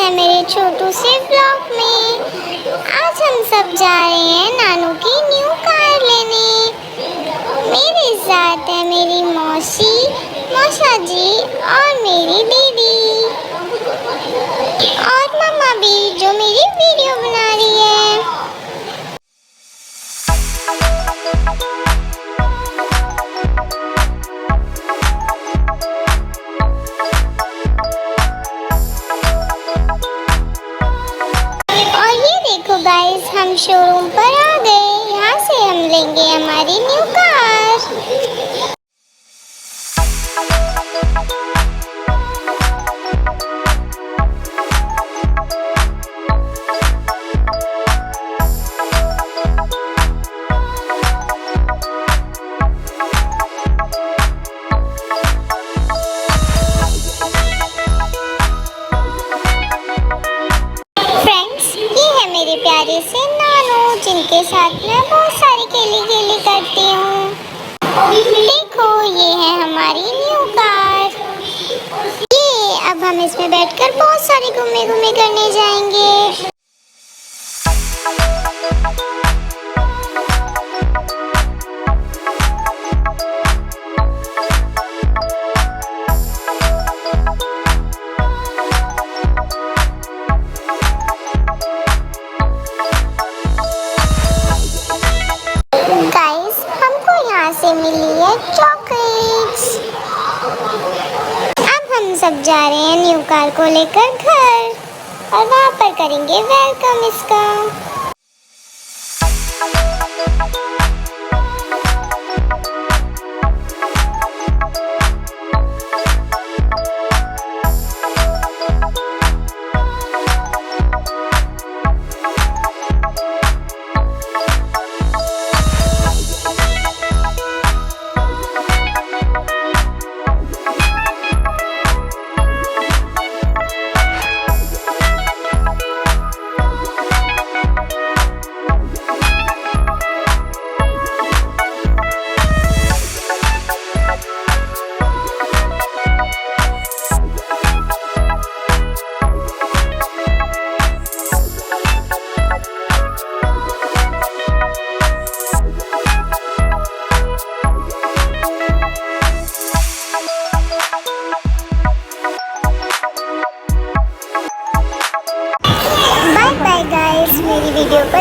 है मेरे छोटू से व्लॉग में। आज हम सब जा रहे हैं नानू की न्यू कार लेने। मेरे साथ है मेरी मौसी, मौसा जी और मेरी दीदी और मम्मा भी जो मेरी वीडियो बना रही है। देखो गाइस, हम शोरूम पर आ गए। यहाँ से हम लेंगे हमारी न्यू कार। मेरे प्यारे से नानू, जिनके साथ मैं बहुत सारी खेली करती हूँ। देखो, ये है हमारी न्यू कार। ये अब हम इसमें बैठकर बहुत सारी घूमे करने जाएंगे। गाइस, हमको यहाँ से मिली है चॉकलेट्स। अब हम सब जा रहे हैं न्यू कार को लेकर घर और वहाँ पर करेंगे वेलकम इसका। मेरी वीडियो को